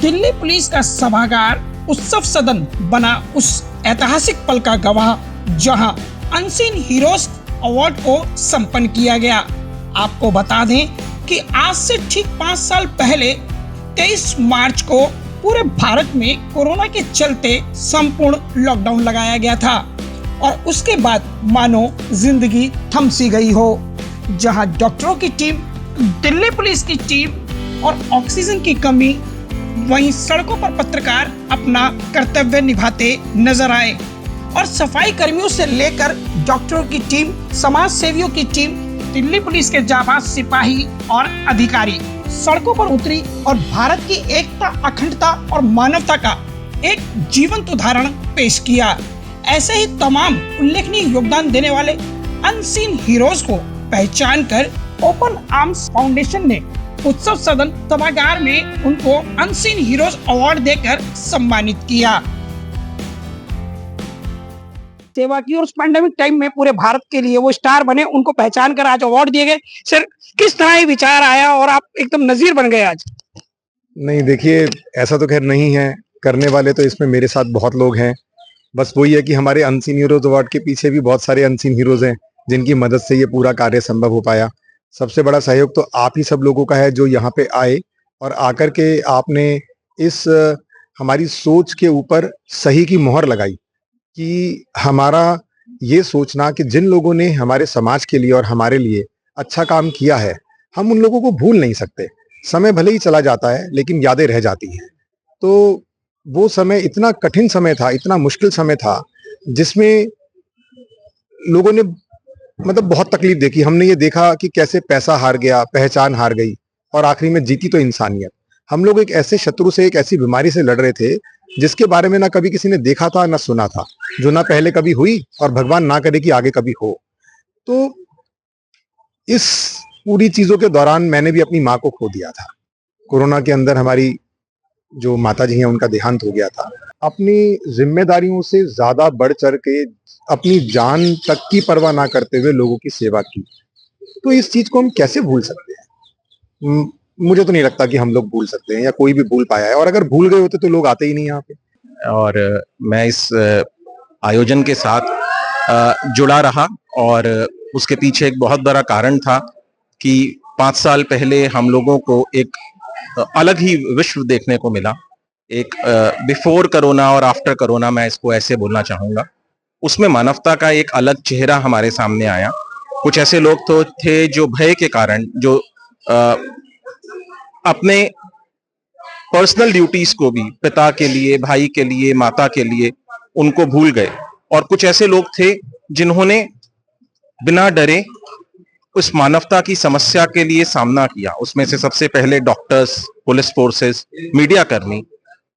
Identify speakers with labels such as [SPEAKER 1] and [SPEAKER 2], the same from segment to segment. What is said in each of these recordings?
[SPEAKER 1] Delhi police का सभागार उत्सव सदन बना उस ऐतिहासिक पल का गवाह जहां अनसीन हीरोज अवार्ड को संपन्न किया गया। आपको बता दें कि आज से ठीक 5 साल पहले 23 मार्च को पूरे भारत में कोरोना के चलते संपूर्ण लॉकडाउन लगाया गया था और उसके बाद मानो जिंदगी थम सी गई हो। जहां डॉक्टरों की टीम, दिल्ली पुलिस की टीम और ऑक्सीजन की कमी, वहीं सड़कों पर पत्रकार अपना कर्तव्य निभाते नजर आए और सफाई कर्मियों से लेकर डॉक्टरों की टीम, समाज सेवियों की टीम, दिल्ली पुलिस के जाबाज सिपाही और अधिकारी सड़कों पर उतरी और भारत की एकता, अखंडता और मानवता का एक जीवंत उदाहरण पेश किया। ऐसे ही तमाम उल्लेखनीय योगदान देने वाले अनसीन हीरोज को पहचान कर ओपन आर्म्स फाउंडेशन ने उत्सव सदन सभागार में उनको अनसीन हीरोज अवार्ड देकर सम्मानित किया। सेवा की और उस पैंडेमिक टाइम में पूरे भारत के लिए वो स्टार बने, उनको पहचान कर आज अवार्ड दिए गए। सर, किस तरह ये विचार आया और आप एकदम नजीर बन गए आज?
[SPEAKER 2] नहीं, देखिए, ऐसा तो खैर नहीं है, करने वाले तो इसमें मेरे साथ बहुत लोग हैं। बस वही है कि हमारे अनसीन हीरोज अवार्ड के पीछे भी बहुत सारे अनसीन हीरोज हैं जिनकी मदद से ये पूरा कार्य संभव हो पाया। सबसे बड़ा सहयोग तो आप ही सब लोगों का है जो यहाँ पे आए और आकर के आपने इस हमारी सोच के ऊपर सही की मोहर लगाई कि हमारा ये सोचना कि जिन लोगों ने हमारे समाज के लिए और हमारे लिए अच्छा काम किया है, हम उन लोगों को भूल नहीं सकते। समय भले ही चला जाता है लेकिन यादें रह जाती हैं। तो वो समय इतना कठिन समय था, इतना मुश्किल समय था, जिसमें लोगों ने मतलब बहुत तकलीफ देखी। हमने ये देखा कि कैसे पैसा हार गया, पहचान हार गई और आखिरी में जीती तो इंसानियत। हम लोग एक ऐसे शत्रु से, एक ऐसी बीमारी से लड़ रहे थे जिसके बारे में ना कभी किसी ने देखा था ना सुना था, जो ना पहले कभी हुई और भगवान ना करे कि आगे कभी हो। तो इस पूरी चीजों के दौरान मैंने भी अपनी माँ को खो दिया था। कोरोना के अंदर हमारी जो माता जी हैं उनका देहांत हो गया था। अपनी जिम्मेदारियों से ज्यादा बढ़ चढ़ के अपनी जान तक की परवाह ना करते हुए लोगों की सेवा की। तो इस चीज को हम कैसे भूल सकते हैं? मुझे तो नहीं लगता कि हम लोग भूल सकते हैं या कोई भी भूल पाया है, और अगर भूल गए होते तो लोग आते ही नहीं यहाँ पे।
[SPEAKER 3] और मैं इस आयोजन के साथ जुड़ा रहा और उसके पीछे एक बहुत बड़ा कारण था कि 5 साल पहले हम लोगों को एक अलग ही विश्व देखने को मिला। एक बिफोर कोरोना और आफ्टर कोरोना, मैं इसको ऐसे बोलना चाहूंगा। उसमें मानवता का एक अलग चेहरा हमारे सामने आया। कुछ ऐसे लोग तो थे जो भय के कारण, जो अपने पर्सनल ड्यूटीज को भी, पिता के लिए, भाई के लिए, माता के लिए, उनको भूल गए। और कुछ ऐसे लोग थे जिन्होंने बिना डरे उस मानवता की समस्या के लिए सामना किया। उसमें से सबसे पहले डॉक्टर्स, पुलिस फोर्सेस, मीडिया कर्मी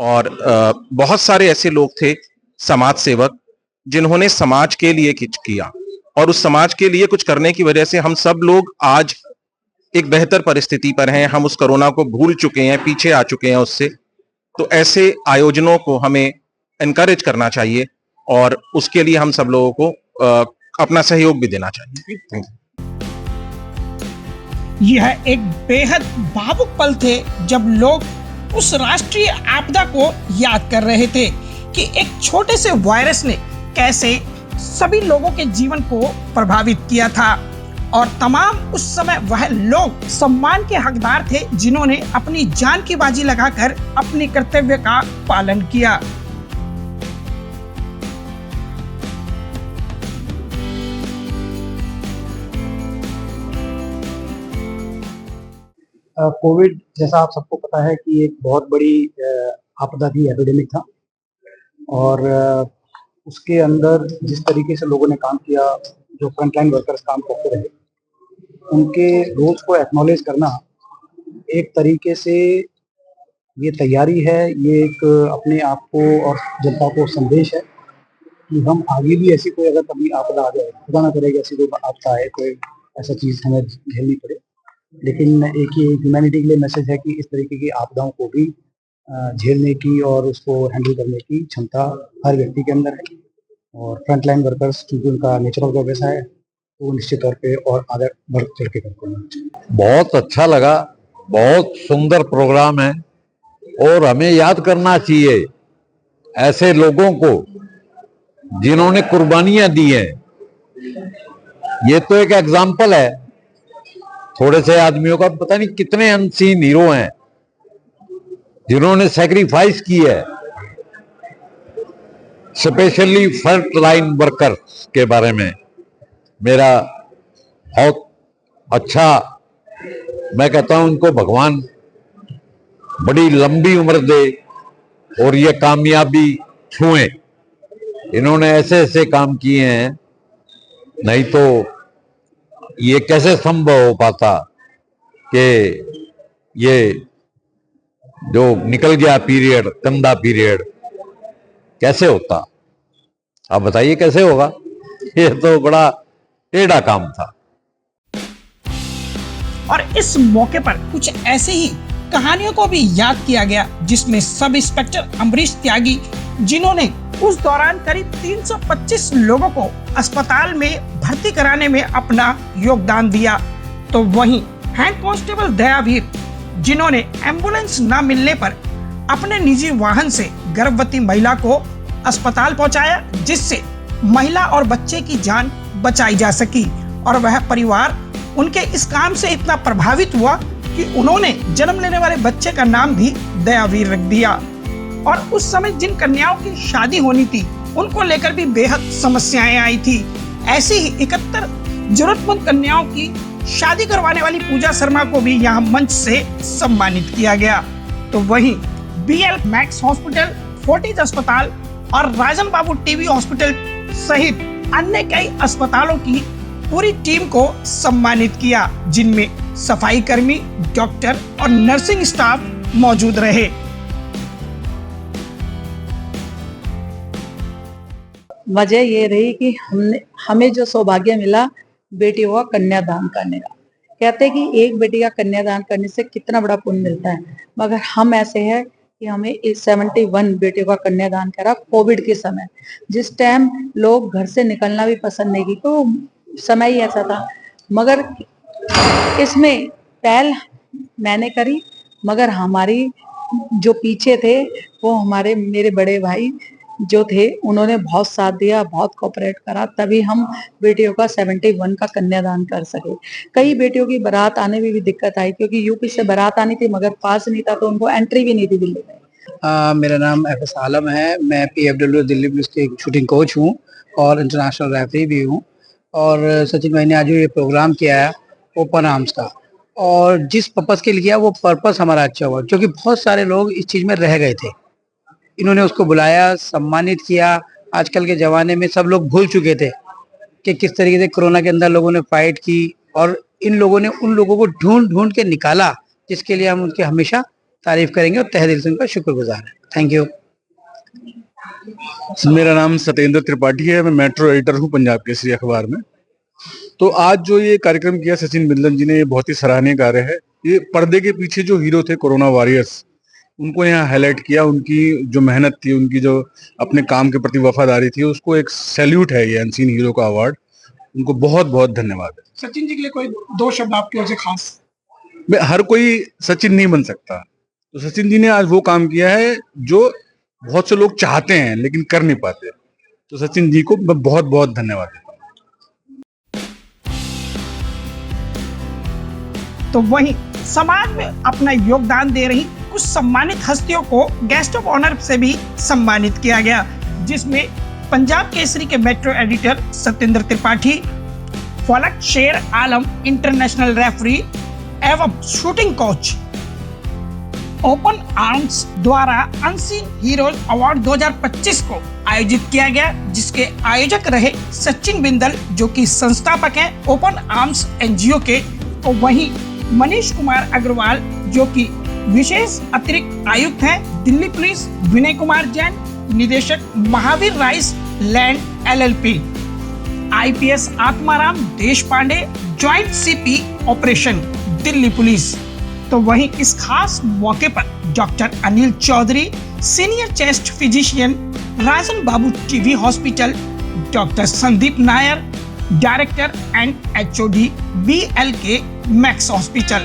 [SPEAKER 3] और बहुत सारे ऐसे लोग थे, समाज सेवक, जिन्होंने समाज के लिए कुछ किया। और उस समाज के लिए कुछ करने की वजह से हम सब लोग आज एक बेहतर परिस्थिति पर हैं। हम उस कोरोना को भूल चुके हैं, पीछे आ चुके हैं उससे। तो ऐसे आयोजनों को हमें एनकरेज करना चाहिए और उसके लिए हम सब लोगों को अपना सहयोग भी देना चाहिए।
[SPEAKER 1] यह एक बेहद भावुक पल थे जब लोग उस राष्ट्रीय आपदा को याद कर रहे थे कि एक छोटे से वायरस ने कैसे सभी लोगों के जीवन को प्रभावित किया था। और तमाम उस समय वह लोग सम्मान के हकदार थे जिन्होंने अपनी जान की बाजी लगाकर अपने कर्तव्य का पालन किया।
[SPEAKER 4] कोविड, जैसा आप सबको पता है कि एक बहुत बड़ी आपदा थी, एपिडेमिक था। और उसके अंदर जिस तरीके से लोगों ने काम किया, जो फ्रंटलाइन वर्कर्स काम करते रहे, उनके रोल्स को एक्नॉलेज करना एक तरीके से ये तैयारी है, ये एक अपने आप को और जनता को संदेश है कि हम आगे भी ऐसी कोई अगर कभी आपदा आ जाए, खुदा ना करे ऐसी कोई आपदा आए, कोई ऐसा चीज़ हमें झेलनी पड़े, लेकिन एक ये ह्यूमैनिटी के लिए मैसेज है कि इस तरीके की आपदाओं को भी झेलने की और उसको हैंडल करने की क्षमता हर व्यक्ति के अंदर है। और फ्रंटलाइन वर्कर्स, क्योंकि उनका नेचर ऑफ जॉब ऐसा है, तो निश्चित तौर पे और आगे बढ़ चढ़ के करते हैं।
[SPEAKER 5] बहुत अच्छा लगा, बहुत सुंदर प्रोग्राम है और हमें याद करना चाहिए ऐसे लोगों को जिन्होंने कुर्बानियां दी हैं। ये तो एक एग्जाम्पल है थोड़े से आदमियों का, पता नहीं कितने अनसीन हीरो हैं जिन्होंने सेक्रीफाइस की है। स्पेशली फ्रंट लाइन वर्कर्स के बारे में मेरा बहुत अच्छा, मैं कहता हूं उनको भगवान बड़ी लंबी उम्र दे और ये कामयाबी छुए। इन्होंने ऐसे ऐसे काम किए हैं, नहीं तो ये कैसे संभव हो पाता कि ये जो निकल गया पीरियड, गंदा पीरियड, कैसे होता? आप बताइए कैसे होगा? ये तो बड़ा टेढ़ा काम था।
[SPEAKER 1] और इस मौके पर कुछ ऐसे ही कहानियों को भी याद किया गया, जिसमें सब इंस्पेक्टर अमरीश त्यागी, जिन्होंने उस दौरान करीब 325 लोगों को अस्पताल में भर्ती कराने में अपना योगदान दिया, तो वहीं हेड कांस्टेबल दयावीर, जिन्होंने एम्बुलेंस न मिलने पर अपने निजी वाहन से गर्भवती महिला को अस्पताल पहुंचाया, जिससे महिला और बच्चे की जान बचाई जा सकी। और वह परिवार उनके इस काम से इतना प्रभावित हुआ कि उन्होंने जन्म लेने वाले बच्चे का नाम भी दयावीर रख दिया। और उस समय जिन कन्याओं की शादी होनी थी, उनको लेकर भी बेहद समस्याएं आई थी। ऐसी ही 71 जरूरतमंद कन्याओं की शादी करवाने वाली पूजा शर्मा को भी यहाँ मंच से सम्मानित किया गया। तो वहीं BL मैक्स हॉस्पिटल, फोर्टिज अस्पताल और राजन बाबू टीबी हॉस्पिटल सहित अन्य कई अस्पतालों की पूरी टीम को सम्मानित किया, जिनमें सफाई कर्मी, डॉक्टर और नर्सिंग स्टाफ मौजूद रहे।
[SPEAKER 6] वजह ये रही कि हमें जो सौभाग्य मिला बेटियों का कन्यादान करने का। कहते हैं कि एक बेटी का कन्यादान करने से कितना बड़ा पुण्य मिलता है, मगर हम ऐसे हैं कि हमें 71 बेटियों का कन्यादान करा कोविड के समय, जिस टाइम लोग घर से निकलना भी पसंद नहीं की, तो समय ही ऐसा था। मगर इसमें पहल मैंने करी, मगर हमारी जो पीछे थे वो मेरे बड़े भाई जो थे, उन्होंने बहुत साथ दिया, बहुत कोऑपरेट करा, तभी हम बेटियों का 71 का कन्यादान कर सके। कई बेटियों की बारात आने में भी दिक्कत आई, क्योंकि यूपी से बारात आनी थी मगर पास नहीं था, तो उनको एंट्री भी नहीं थी दिल्ली में।
[SPEAKER 4] मेरा नाम FS आलम है। मैं PFW दिल्ली पुलिस के शूटिंग कोच हूँ और इंटरनेशनल रेफरी भी हूँ। और सचिन भाई ने आज ये प्रोग्राम किया है ओपन आर्म्स का, और जिस पर्पस के लिए किया वो पर्पस हमारा अच्छा हुआ, क्योंकि बहुत सारे लोग इस चीज़ में रह गए थे। इन्होंने उसको बुलाया, सम्मानित किया। आजकल के ज़माने में सब लोग भूल चुके थे कि किस तरीके से कोरोना के अंदर लोगों ने फाइट की, और इन लोगों ने उन लोगों को ढूंढ ढूंढ के निकाला, जिसके लिए हम उनकी हमेशा तारीफ करेंगे और तहे दिल से उनका शुक्रगुजार है। Thank you.
[SPEAKER 7] मेरा नाम सत्येंद्र त्रिपाठी है। मैं मेट्रो एडिटर हूँ पंजाब केसरी अखबार में। तो आज जो ये कार्यक्रम किया सचिन बिंदलन जी ने, ये बहुत ही सराहनीय कार्य है। ये पर्दे के पीछे जो हीरो थे कोरोना वॉरियर्स, उनको यहाँ हाईलाइट किया। उनकी जो मेहनत थी, उनकी जो अपने काम के प्रति वफादारी थी, उसको एक सैल्यूट है ये अनसीन हीरो का अवार्ड। उनको बहुत बहुत धन्यवाद है।
[SPEAKER 1] सचिन जी के लिए कोई 2 शब्द आपकी ओर से खास?
[SPEAKER 7] हर कोई सचिन नहीं बन सकता, तो सचिन जी ने आज वो काम किया है जो बहुत से लोग चाहते हैं लेकिन कर नहीं पाते। तो सचिन जी को मैं बहुत बहुत धन्यवाद देता हूँ।
[SPEAKER 1] तो वहीं समाज में अपना योगदान दे रही कुछ सम्मानित हस्तियों को गेस्ट ऑफ ऑनर से भी सम्मानित किया गया, जिसमें पंजाब केसरी के मेट्रो एडिटर सत्येंद्र त्रिपाठी, फलक शेर आलम इंटरनेशनल रेफरी एवं शूटिंग कोच। ओपन आर्म्स द्वारा अनसीन हीरोज अवार्ड 2025 को आयोजित किया गया, जिसके आयोजक रहे सचिन बिंदल, जो कि संस्थापक हैं ओपन आर्म्स NGO के। तो वहीं मनीष कुमार अग्रवाल, जो कि विशेष अतिरिक्त आयुक्त हैं दिल्ली पुलिस, विनय कुमार जैन, निदेशक Mahavir rice land LLP, IPS Atmaram Deshpande, joint CP operation Delhi police. तो वहीं इस खास मौके पर doctor Anil Chaudhary, senior chest physician, Rajan Babu TB hospital, doctor Sandeep Nair, director and HOD BLK Max hospital,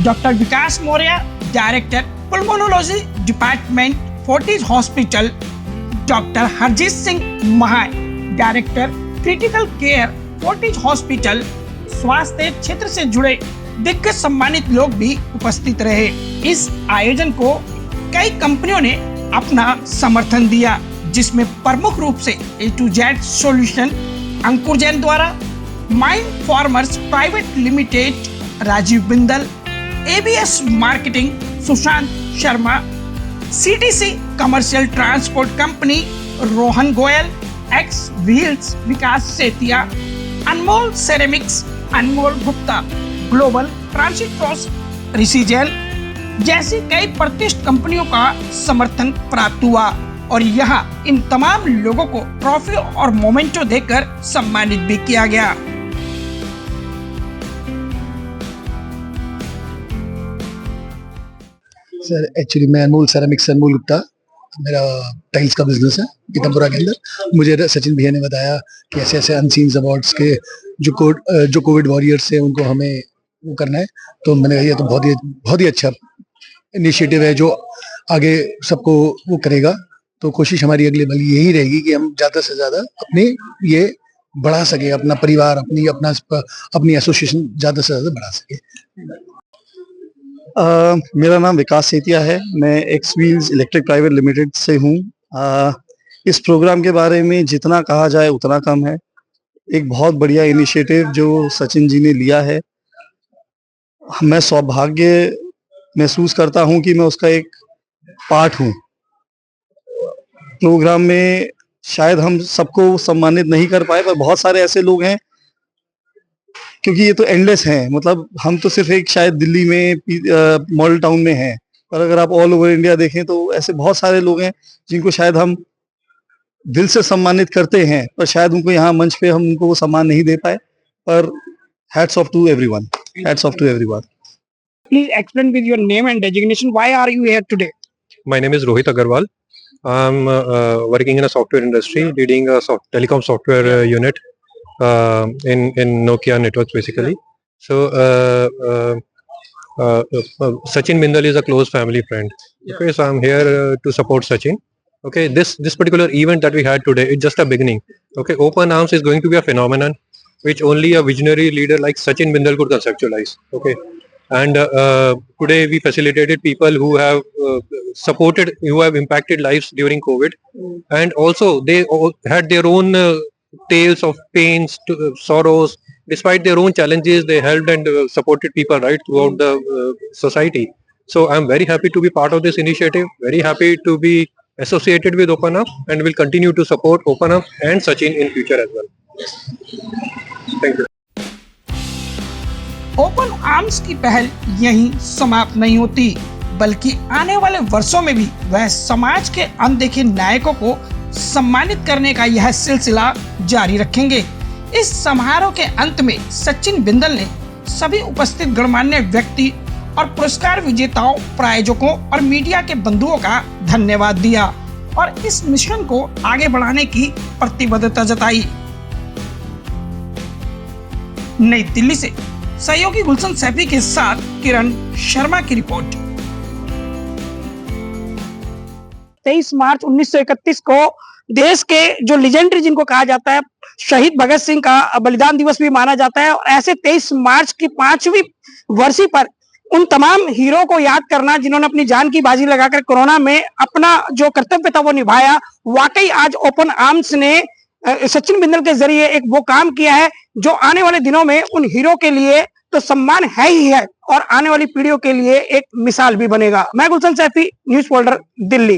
[SPEAKER 1] doctor Vikas Maurya, director pulmonology department, Fortis hospital, doctor Harjeet Singh Mahay, director critical care, Fortis hospital, स्वास्थ्य क्षेत्र से जुड़े दिग्गज सम्मानित लोग भी उपस्थित रहे। इस आयोजन को कई कंपनियों ने अपना समर्थन दिया, जिसमें प्रमुख रूप से A to Z solution, Ankur Jain द्वारा, mind farmers private limited, Rajeev Bindal, ABS marketing, Sushant Sharma, CTC commercial transport company, Rohan Goyal, X wheels Vikas Setia, Anmol ceramics, Anmol Gupta, global transit cross, Rishi Jain जैसी कई प्रतिष्ठित कंपनियों का समर्थन प्राप्त हुआ और यहाँ इन तमाम लोगों को ट्रॉफी और मोमेंटो देकर सम्मानित भी किया गया।
[SPEAKER 4] सर एक्चुअली मैं अनमोल सेरेमिक्स, अनमोल गुप्ता, मेरा टाइल्स का बिजनेस है पीतमपुरा के अंदर। मुझे सचिन भैया ने बताया कि ऐसे ऐसे अनसीन अवार्ड्स के जो कोविड वॉरियर्स है उनको हमें वो करना है, तो मैंने कहा ये तो बहुत ही अच्छा इनिशिएटिव है जो आगे सबको वो करेगा। तो कोशिश हमारी अगली बार यही रहेगी कि हम ज्यादा से ज्यादा अपने ये बढ़ा सके, अपना परिवार, अपनी एसोसिएशन ज्यादा से ज्यादा बढ़ा सके।
[SPEAKER 8] मेरा नाम विकास सेतिया है, मैं x wheels electric private limited से हूँ। इस प्रोग्राम के बारे में जितना कहा जाए उतना कम है। एक बहुत बढ़िया इनिशिएटिव जो सचिन जी ने लिया है, मैं सौभाग्य महसूस करता हूँ कि मैं उसका एक पार्ट हूँ। प्रोग्राम में शायद हम सबको सम्मानित नहीं कर पाए, पर बहुत सारे ऐसे लोग हैं, क्योंकि ये तो एंडलेस हैं, मतलब हम तो सिर्फ एक शायद दिल्ली में मॉडल टाउन में हैं, पर अगर आप ऑल ओवर इंडिया देखें तो ऐसे बहुत सारे लोग हैं जिनको शायद हम दिल से सम्मानित करते हैं, पर शायद उनको यहाँ मंच पे हम उनको वो सम्मान नहीं दे पाए। पर hats off to everyone, hats off to everyone.
[SPEAKER 1] Please explain with your name and designation. Why are you here today?
[SPEAKER 9] My name is Rohit Agarwal. I'm working in a software industry, leading a telecom software unit in Nokia networks basically. So Sachin Bindal is a close family friend. Okay, so I'm here to support Sachin. Okay, this particular event that we had today is just a beginning. Okay, Open Arms is going to be a phenomenon which only a visionary leader like Sachin Bindal could conceptualize. Okay. And today we facilitated people who have supported, who have impacted lives during COVID, and also they had their own tales of pains, sorrows. Despite their own challenges, they helped and supported people right throughout the society. So I'm very happy to be part of this initiative. Very happy to be associated with Open Up, and will continue to support Open Up and Sachin in future as well. Thank you.
[SPEAKER 1] Open arms की पहल यहीं समाप्त नहीं होती, बल्कि आने वाले वर्षों में भी वह समाज के अनदेखे नायकों को सम्मानित करने का यह सिलसिला जारी रखेंगे। इस समारोह के अंत में सचिन बिंदल ने सभी उपस्थित गणमान्य व्यक्ति और पुरस्कार विजेताओं, प्रायोजकों और मीडिया के बंधुओं का धन्यवाद दिया और इस मिशन को आगे बढ़ाने की प्रतिबद्धता जताई। नई दिल्ली से सहयोगी गुलशन सैफी के साथ किरण शर्मा की रिपोर्ट। 23 मार्च 1931 को देश के जो लेजेंडरी जिनको कहा जाता है शहीद भगत सिंह का बलिदान दिवस भी माना जाता है, और ऐसे 23 मार्च की 5वीं वर्षी पर उन तमाम हीरो को याद करना जिन्होंने अपनी जान की बाजी लगाकर कोरोना में अपना जो कर्तव्य था वो निभाया। वाकई आज ओपन आर्म्स ने सचिन बिंदल के जरिए एक वो काम किया है जो आने वाले दिनों में उन हीरो के लिए तो सम्मान है ही है और आने वाली पीढ़ियों के लिए एक मिसाल भी बनेगा। मैं गुलशन सैफी, न्यूज़ फोल्डर, दिल्ली।